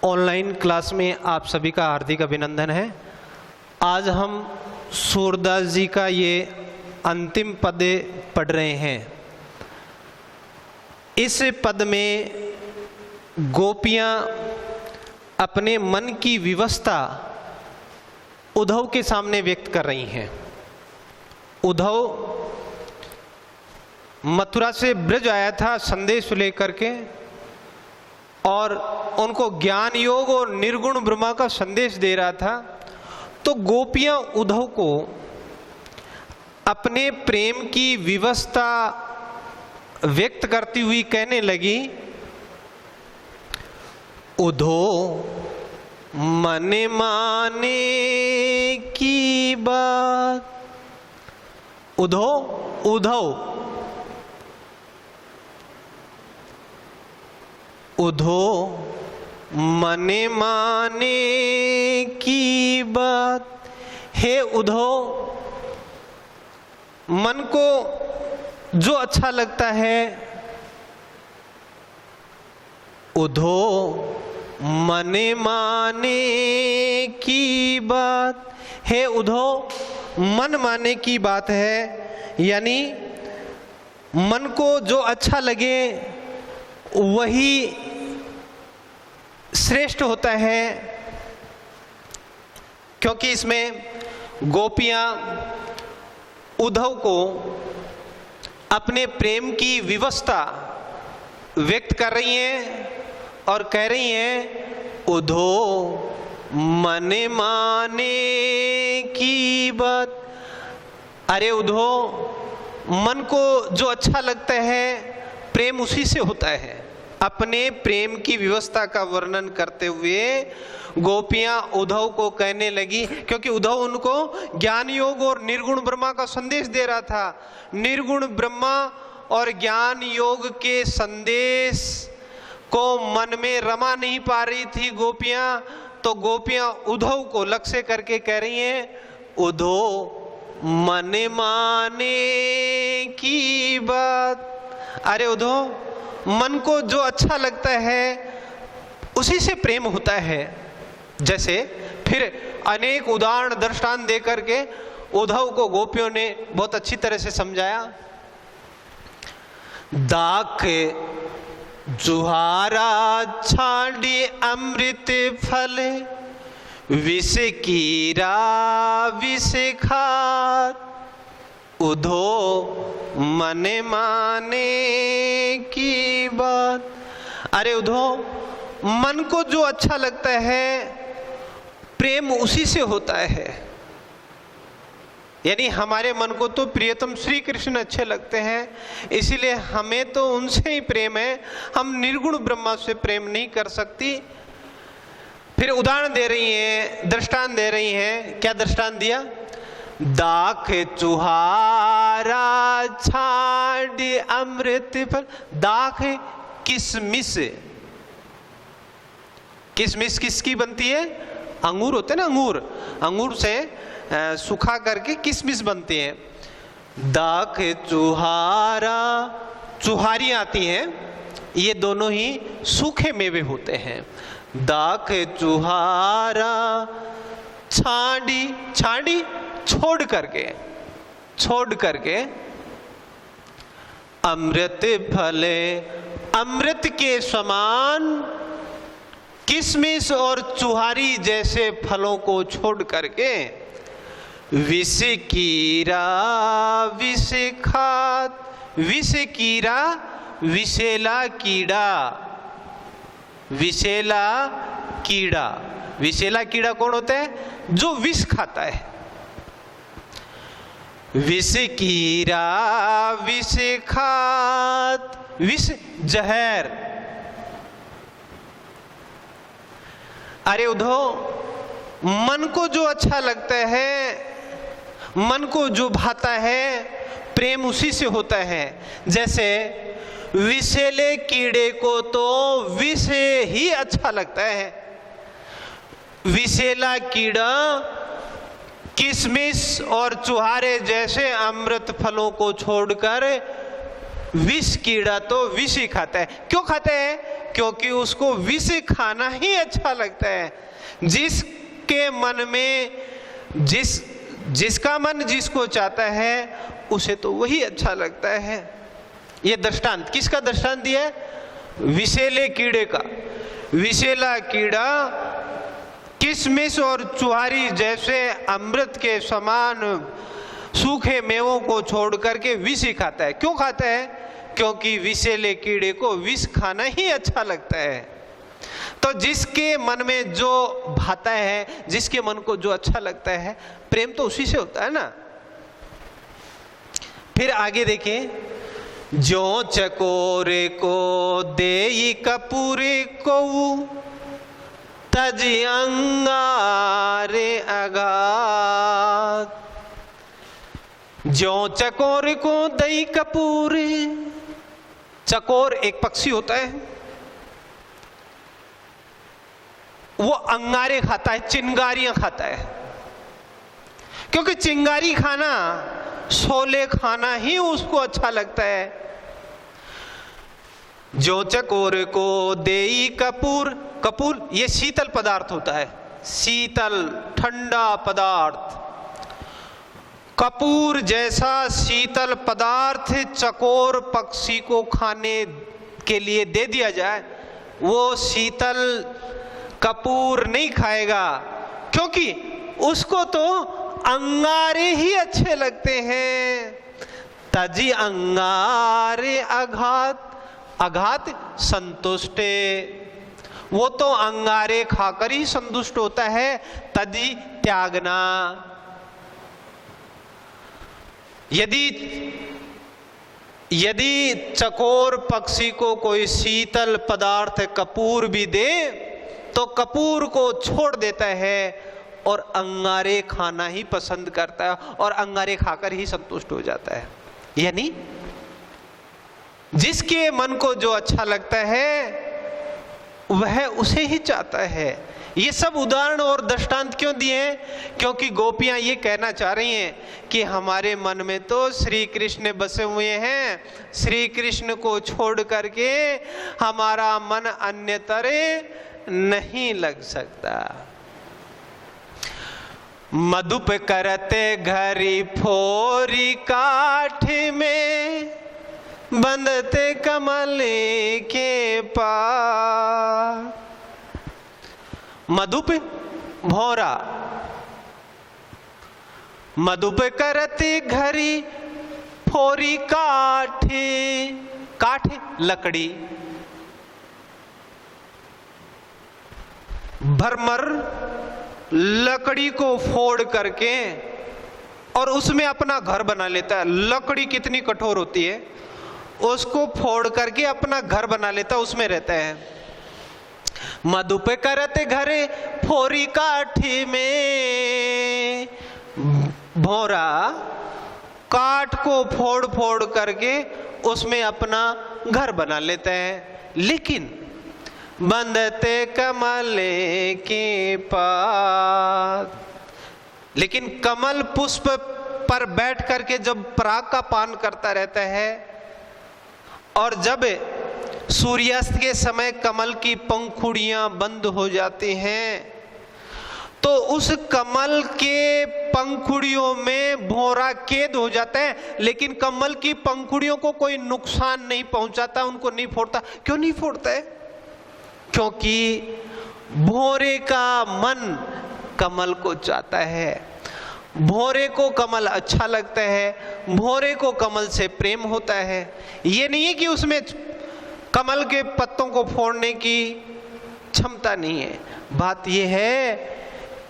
Online class में आप सभी का हार्दिक अभिनंदन है। आज हम सूरदास जी का ये अंतिम पद पढ़ रहे हैं। इस पद में गोपियाँ अपने मन की विवशता उद्धव के सामने व्यक्त कर रही हैं। उद्धव मथुरा से ब्रज आया था संदेश लेकर के और उनको ज्ञान योग और निर्गुण ब्रह्मा का संदेश दे रहा था। तो गोपियां उद्धव को अपने प्रेम की विवशता व्यक्त करती हुई कहने लगी, उद्धव मन माने की बात। उद्धव मने माने की बात। हे उद्धव, मन को जो अच्छा लगता है, उद्धव मने माने की बात। हे उद्धव, मन माने की बात है, यानी मन को जो अच्छा लगे वही श्रेष्ठ होता है। क्योंकि इसमें गोपियां उद्धव को अपने प्रेम की विवशता व्यक्त कर रही हैं और कह रही हैं, उद्धव मन माने की बात। अरे उद्धव, मन को जो अच्छा लगता है प्रेम उसी से होता है। अपने प्रेम की विवशता का वर्णन करते हुए गोपियां उद्धव को कहने लगी, क्योंकि उद्धव उनको ज्ञान योग और निर्गुण ब्रह्मा का संदेश दे रहा था। निर्गुण ब्रह्मा और ज्ञान योग के संदेश को मन में रमा नहीं पा रही थी गोपियां। तो गोपियां उद्धव को लक्ष्य करके कह रही हैं, उद्धव मन माने की बात। अरे उद्धव, मन को जो अच्छा लगता है उसी से प्रेम होता है। जैसे फिर अनेक उदाहरण दृष्टांत दे करके उद्धव को गोपियों ने बहुत अच्छी तरह से समझाया। दाख जुहारा छाड़ी अमृत फल, विष कीरा विष खात। उद्धव मन माने की बात। अरे उद्धव, मन को जो अच्छा लगता है प्रेम उसी से होता है। यानी हमारे मन को तो प्रियतम श्री कृष्ण अच्छे लगते हैं, इसीलिए हमें तो उनसे ही प्रेम है। हम निर्गुण ब्रह्मा से प्रेम नहीं कर सकती। फिर उदाहरण दे रही हैं, दृष्टांत दे रही हैं। क्या दृष्टांत दिया? दाख चुहारा छाड़ी अमृत फल। दाख किसमिस। किसमिस किसकी बनती है? अंगूर होते ना, अंगूर से सुखा करके किसमिस बनती है। दाख चुहारा, चुहारी आती हैं, ये दोनों ही सूखे मेवे होते हैं। दाख चुहारा छाड़ी, छाड़ी छोड़ करके अमृत फले, अमृत के समान किसमिस और चुहारी जैसे फलों को छोड़ करके विष कीरा विष खात। विष कीरा विषेला कीड़ा। विषेला कीड़ा, विषेला कीड़ा कौन होता है? जो विष खाता है। विष कीरा विष खात, विष जहर। अरे उद्धव, मन को जो अच्छा लगता है, मन को जो भाता है, प्रेम उसी से होता है। जैसे विषैले कीड़े को तो विष ही अच्छा लगता है। विषैला कीड़ा किसमिस और चुहारे जैसे अमृत फलों को छोड़कर विष कीड़ा तो विष ही खाता है। क्यों खाता है? क्योंकि उसको विष खाना ही अच्छा लगता है। जिसके मन में जिसका मन जिसको चाहता है उसे तो वही अच्छा लगता है। ये दृष्टांत किसका दृष्टांत दिया है? विषैले कीड़े का। विषैला कीड़ा किशमिश और चुहारी जैसे अमृत के समान सूखे मेवों को छोड़ करके विष ही खाता है। क्यों खाता है? क्योंकि विषैले कीड़े को विष खाना ही अच्छा लगता है। तो जिसके मन में जो भाता है, जिसके मन को जो अच्छा लगता है, प्रेम तो उसी से होता है ना। फिर आगे देखिए, जो चकोरे को देई कपूरे को तजी अंगारे अगात। जो चकोर को दई कपूरे, चकोर एक पक्षी होता है, वो अंगारे खाता है, चिंगारियां खाता है। क्योंकि चिंगारी खाना, शोले खाना ही उसको अच्छा लगता है। जो चकोर को देई कपूर, कपूर ये शीतल पदार्थ होता है, शीतल ठंडा पदार्थ। कपूर जैसा शीतल पदार्थ चकोर पक्षी को खाने के लिए दे दिया जाए, वो शीतल कपूर नहीं खाएगा, क्योंकि उसको तो अंगारे ही अच्छे लगते हैं। तजी अंगारे अघात, अघात संतुष्टे, वो तो अंगारे खाकर ही संतुष्ट होता है। तजी त्यागना, यदि चकोर पक्षी को कोई शीतल पदार्थ कपूर भी दे तो कपूर को छोड़ देता है और अंगारे खाना ही पसंद करता है और अंगारे खाकर ही संतुष्ट हो जाता है। यानी जिसके मन को जो अच्छा लगता है वह उसे ही चाहता है। ये सब उदाहरण और दृष्टांत क्यों दिए हैं? क्योंकि गोपियां ये कहना चाह रही हैं कि हमारे मन में तो श्री कृष्ण बसे हुए हैं, श्री कृष्ण को छोड़ करके हमारा मन अन्यतरे नहीं लग सकता। मधुप करते घरी फोरी काठ में, बंधते कमल के पास। मधुप भौरा, मधुप करते घरी फोरी काठ, काठ लकड़ी, भरमर लकड़ी को फोड़ करके और उसमें अपना घर बना लेता है। लकड़ी कितनी कठोर होती है, उसको फोड़ करके अपना घर बना लेता है, उसमें रहता है। मधुप करते घरे फोरी काठी में, भौरा काठ को फोड़ फोड़ करके उसमें अपना घर बना लेता है। लेकिन बंधते कमले के पास, लेकिन कमल पुष्प पर बैठ करके जब पराग का पान करता रहता है और जब सूर्यास्त के समय कमल की पंखुड़ियां बंद हो जाती हैं तो उस कमल के पंखुड़ियों में भौरा कैद हो जाता है, लेकिन कमल की पंखुड़ियों को कोई नुकसान नहीं पहुंचाता, उनको नहीं फोड़ता। क्यों नहीं फोड़ता है? क्योंकि भौरे का मन कमल को चाहता है, भौरे को कमल अच्छा लगता है, भौरे को कमल से प्रेम होता है। ये नहीं है कि उसमें कमल के पत्तों को फोड़ने की क्षमता नहीं है। बात यह है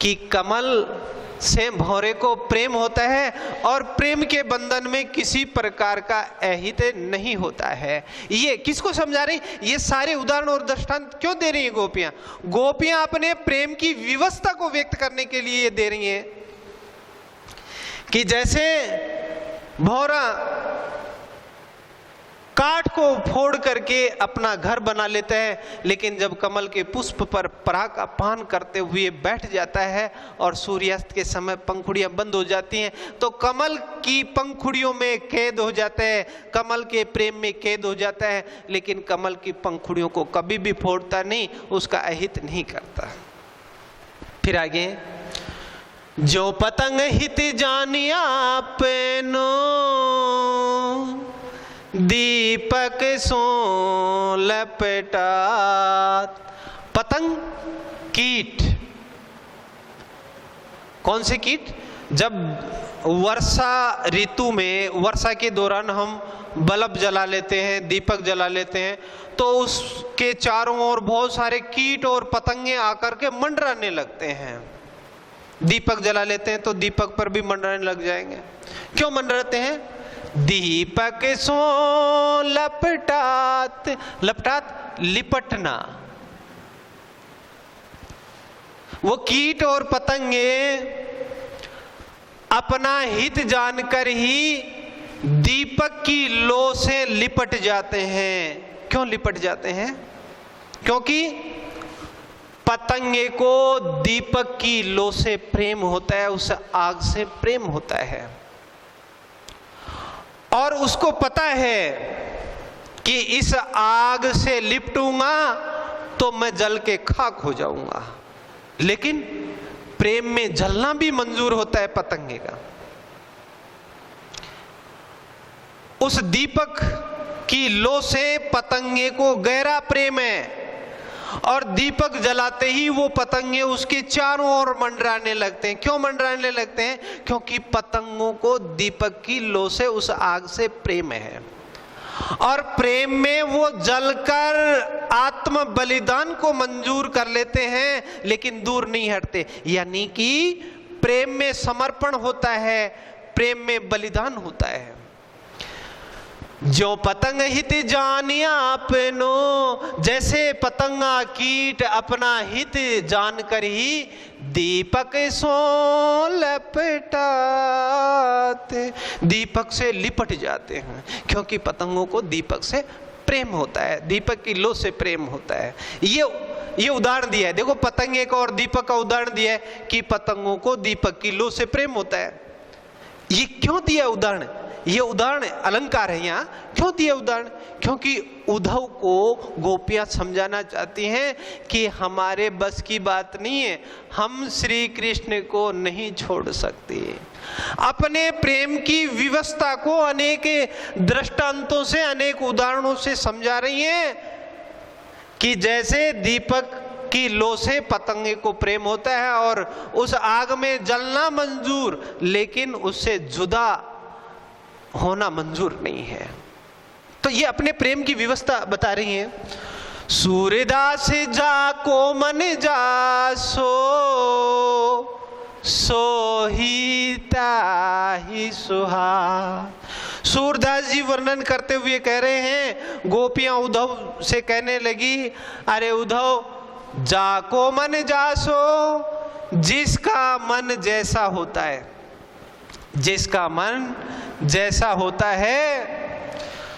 कि कमल से भौरे को प्रेम होता है और प्रेम के बंधन में किसी प्रकार का अहित नहीं होता है। ये किसको समझा रही? ये सारे उदाहरण और दृष्टांत क्यों दे रही है गोपियां? गोपियां अपने प्रेम की विवस्था को व्यक्त करने के लिए ये दे रही हैं कि जैसे भौरा काठ को फोड़ करके अपना घर बना लेता है, लेकिन जब कमल के पुष्प पर पराग का पान करते हुए बैठ जाता है और सूर्यास्त के समय पंखुड़ियां बंद हो जाती हैं, तो कमल की पंखुड़ियों में कैद हो जाता है, कमल के प्रेम में कैद हो जाता है, लेकिन कमल की पंखुड़ियों को कभी भी फोड़ता नहीं, उसका अहित नहीं करता। फिर आगे, जो पतंग हित जानिया आपनो, दीपक सो लपेटात। पतंग कीट, कौन से कीट? जब वर्षा ऋतु में, वर्षा के दौरान हम बल्ब जला लेते हैं, दीपक जला लेते हैं, तो उसके चारों ओर बहुत सारे कीट और पतंगे आकर के मंडराने लगते हैं। दीपक जला लेते हैं तो दीपक पर भी मंडराने लग जाएंगे। क्यों मंडराते हैं? दीपक सो लपटात, लपटात लिपटना। वो कीट और पतंगे अपना हित जानकर ही दीपक की लौ से लिपट जाते हैं। क्यों लिपट जाते हैं? क्योंकि पतंगे को दीपक की लौ से प्रेम होता है, उस आग से प्रेम होता है, और उसको पता है कि इस आग से लिपटूंगा तो मैं जल के खाक हो जाऊंगा। लेकिन प्रेम में जलना भी मंजूर होता है पतंगे का। उस दीपक की लौ से पतंगे को गहरा प्रेम है, और दीपक जलाते ही वो पतंगे उसके चारों ओर मंडराने लगते हैं। क्यों मंडराने लगते हैं? क्योंकि पतंगों को दीपक की लौ से, उस आग से प्रेम है, और प्रेम में वो जलकर आत्म बलिदान को मंजूर कर लेते हैं, लेकिन दूर नहीं हटते। यानी कि प्रेम में समर्पण होता है, प्रेम में बलिदान होता है। जो पतंग हित जानिया आपनो, जैसे पतंगा कीट अपना हित जानकर ही दीपक सो लपटाते, दीपक से लिपट जाते हैं। क्योंकि पतंगों को दीपक से प्रेम होता है, दीपक की लौ से प्रेम होता है। ये उदाहरण दिया है, देखो पतंगे का और दीपक का उदाहरण दिया है कि पतंगों को दीपक की लौ से प्रेम होता है। ये क्यों दिया उदाहरण? ये उदाहरण अलंकार है। यहाँ क्यों दिया उदाहरण? क्योंकि उद्धव को गोपियां समझाना चाहती हैं कि हमारे बस की बात नहीं है, हम श्री कृष्ण को नहीं छोड़ सकते। अपने प्रेम की विवस्था को अनेक दृष्टांतों से, अनेक उदाहरणों से समझा रही हैं कि जैसे दीपक की लौ से पतंगे को प्रेम होता है और उस आग में जलना मंजूर, लेकिन उससे जुदा होना मंजूर नहीं है। तो ये अपने प्रेम की व्यवस्था बता रही हैं। सूर्यदास जाको मन जासो, सोही ताही सुहा। सूरदास जी वर्णन करते हुए कह रहे हैं, गोपियां उद्धव से कहने लगी, अरे उद्धव, जाको मन जासो, जिसका मन जैसा होता है, जिसका मन जैसा होता है,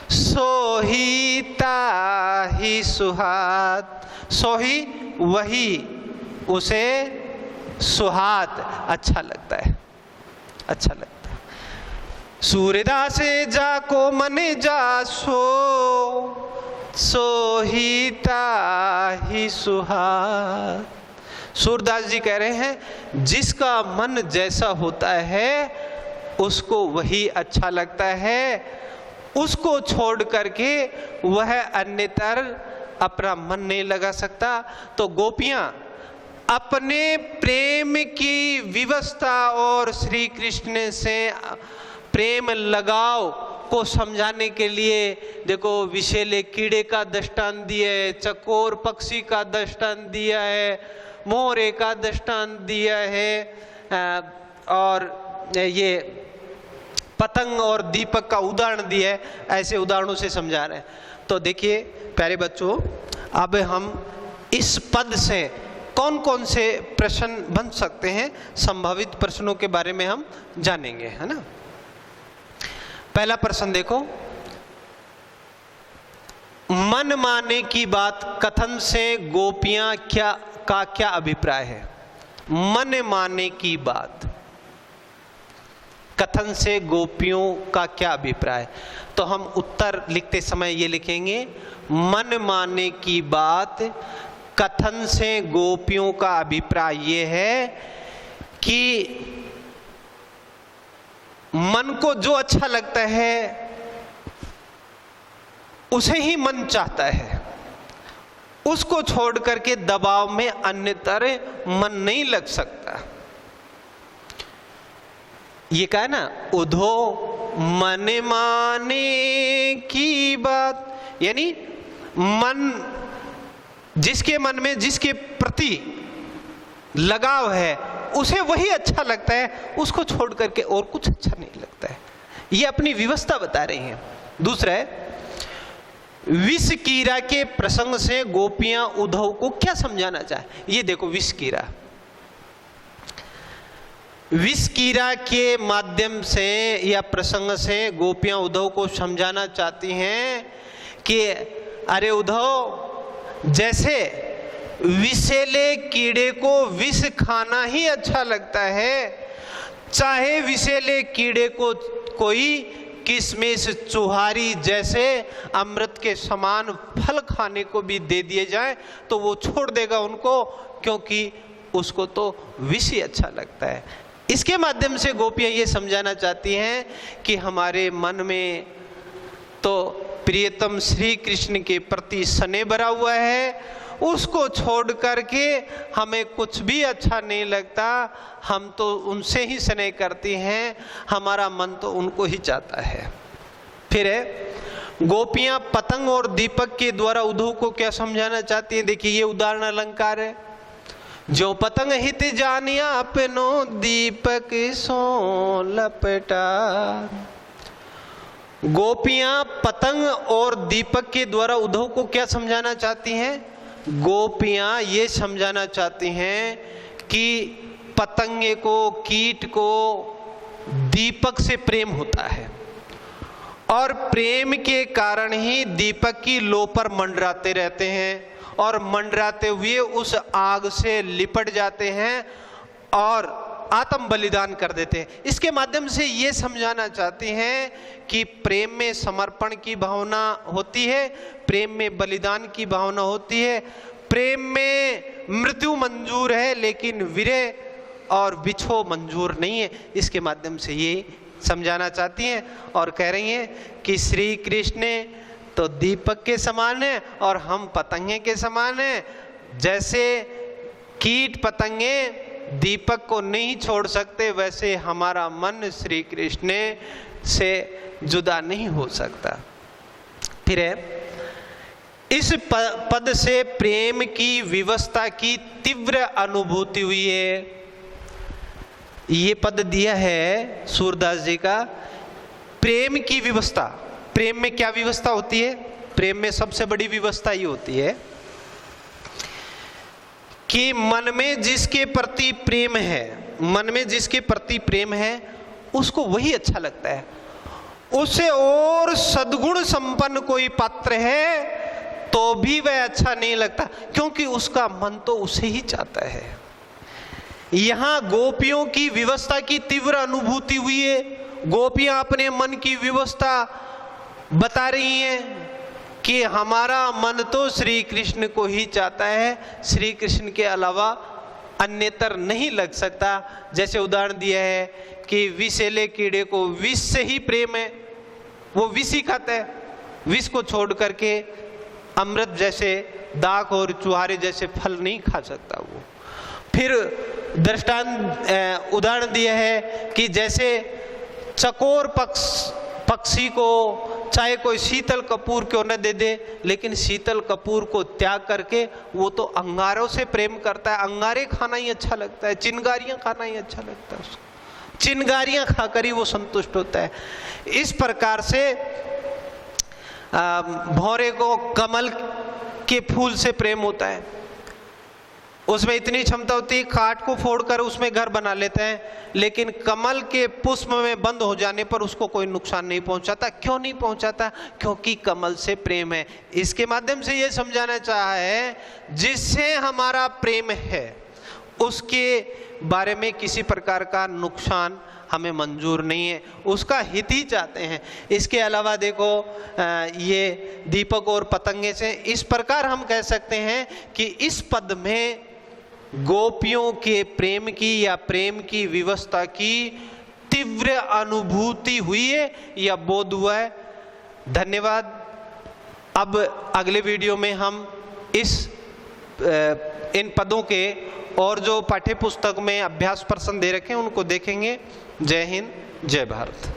सोही ताही सुहात, सोही वही उसे सुहात अच्छा लगता है, अच्छा लगता है। सूर्यदास जाको मन जासो, सोही ताही सुहात। सूरदास जी कह रहे हैं, जिसका मन जैसा होता है उसको वही अच्छा लगता है, उसको छोड़ करके वह अन्यतर अपना मन नहीं लगा सकता। तो गोपियां अपने प्रेम की विवस्था और श्री कृष्ण से प्रेम लगाव को समझाने के लिए देखो विषैले कीड़े का दृष्टांत दिया है, चकोर पक्षी का दृष्टांत दिया है, मोरे का दृष्टांत दिया है, और ये पतंग और दीपक का उदाहरण दिया है। ऐसे उदाहरणों से समझा रहे हैं। तो देखिए प्यारे बच्चों, अब हम इस पद से कौन कौन से प्रश्न बन सकते हैं, संभावित प्रश्नों के बारे में हम जानेंगे, है ना। पहला प्रश्न देखो, मन माने की बात कथन से गोपियां का क्या अभिप्राय है? मन माने की बात कथन से गोपियों का क्या अभिप्राय? तो हम उत्तर लिखते समय ये लिखेंगे, मन माने की बात कथन से गोपियों का अभिप्राय ये है कि मन को जो अच्छा लगता है उसे ही मन चाहता है, उसको छोड़ करके दबाव में अन्य तरह मन नहीं लग सकता। ये कहा ना, उधो मन माने की बात, यानी मन, जिसके मन में जिसके प्रति लगाव है उसे वही अच्छा लगता है, उसको छोड़ करके और कुछ अच्छा नहीं लगता है। ये अपनी व्यवस्था बता रही हैं। दूसरा है, विष कीरा के प्रसंग से गोपियां उद्धव को क्या समझाना चाहे? ये देखो, विष कीरा, विष कीरा के माध्यम से या प्रसंग से गोपियां उद्धव को समझाना चाहती हैं कि अरे उद्धव, जैसे विषैले कीड़े को विष खाना ही अच्छा लगता है, चाहे विषैले कीड़े को कोई किशमिश चुहारी जैसे अमृत के समान फल खाने को भी दे दिए जाए तो वो छोड़ देगा उनको, क्योंकि उसको तो विष ही अच्छा लगता है। इसके माध्यम से गोपियां ये समझाना चाहती हैं कि हमारे मन में तो प्रियतम श्री कृष्ण के प्रति स्नेह भरा हुआ है, उसको छोड़ करके हमें कुछ भी अच्छा नहीं लगता, हम तो उनसे ही स्नेह करती हैं, हमारा मन तो उनको ही चाहता है। फिर है, गोपियां पतंग और दीपक के द्वारा उद्धव को क्या समझाना चाहती हैं? देखिए, ये उदाहरण अलंकार है। जो पतंग हित जानिया अपनो, दीपक सो लपटा। गोपियां पतंग और दीपक के द्वारा उद्धव को क्या समझाना चाहती हैं? गोपियां ये समझाना चाहती हैं कि पतंगे को, कीट को दीपक से प्रेम होता है और प्रेम के कारण ही दीपक की लो पर मंडराते रहते हैं और मंडराते हुए उस आग से लिपट जाते हैं और आत्म बलिदान कर देते हैं। इसके माध्यम से ये समझाना चाहती हैं कि प्रेम में समर्पण की भावना होती है, प्रेम में बलिदान की भावना होती है, प्रेम में मृत्यु मंजूर है लेकिन विरह और बिछो मंजूर नहीं है। इसके माध्यम से ये समझाना चाहती हैं और कह रही हैं कि श्री कृष्ण तो दीपक के समान है और हम पतंगे के समान हैं। जैसे कीट पतंगे दीपक को नहीं छोड़ सकते, वैसे हमारा मन श्री कृष्ण से जुदा नहीं हो सकता। फिर है, इस पद से प्रेम की विवस्था की तीव्र अनुभूति हुई है। ये पद दिया है सूरदास जी का, प्रेम की विवस्था। प्रेम में क्या विवस्था होती है? प्रेम में सबसे बड़ी विवस्था ये होती है कि मन में जिसके प्रति प्रेम है, मन में जिसके प्रति प्रेम है उसको वही अच्छा लगता है। उसे और सद्गुण संपन्न कोई पात्र है तो भी वह अच्छा नहीं लगता, क्योंकि उसका मन तो उसे ही चाहता है। यहां गोपियों की विवस्था की तीव्र अनुभूति हुई है। गोपियां अपने मन की विवस्था बता रही हैं कि हमारा मन तो श्री कृष्ण को ही चाहता है, श्री कृष्ण के अलावा अन्यतर नहीं लग सकता। जैसे उदाहरण दिया है कि विषैले कीड़े को विष से ही प्रेम है, वो विष ही खाता है, विष को छोड़ करके अमृत जैसे दाख और चुहारे जैसे फल नहीं खा सकता वो। फिर दृष्टांत उदाहरण दिया है कि जैसे चकोर पक्षी को चाहे कोई शीतल कपूर क्यों न दे दे, लेकिन शीतल कपूर को त्याग करके वो तो अंगारों से प्रेम करता है, अंगारे खाना ही अच्छा लगता है, चिंगारियां खाना ही अच्छा लगता है उसको, चिंगारियां खाकर ही वो संतुष्ट होता है। इस प्रकार से भौरे को कमल के फूल से प्रेम होता है। उसमें इतनी क्षमता होती है, काठ को फोड़कर उसमें घर बना लेते हैं, लेकिन कमल के पुष्प में बंद हो जाने पर उसको कोई नुकसान नहीं पहुंचाता। क्यों नहीं पहुंचाता? क्योंकि कमल से प्रेम है। इसके माध्यम से यह समझाना चाहा है, जिससे हमारा प्रेम है उसके बारे में किसी प्रकार का नुकसान हमें मंजूर नहीं है, उसका हित ही चाहते हैं। इसके अलावा देखो ये दीपक और पतंगे से इस प्रकार हम कह सकते हैं कि इस पद में गोपियों के प्रेम की या प्रेम की विवस्था की तीव्र अनुभूति हुई है या बोध हुआ है। धन्यवाद। अब अगले वीडियो में हम इन पदों के और जो पाठ्य पुस्तक में अभ्यास प्रश्न दे रखे हैं उनको देखेंगे। जय हिंद, जय भारत।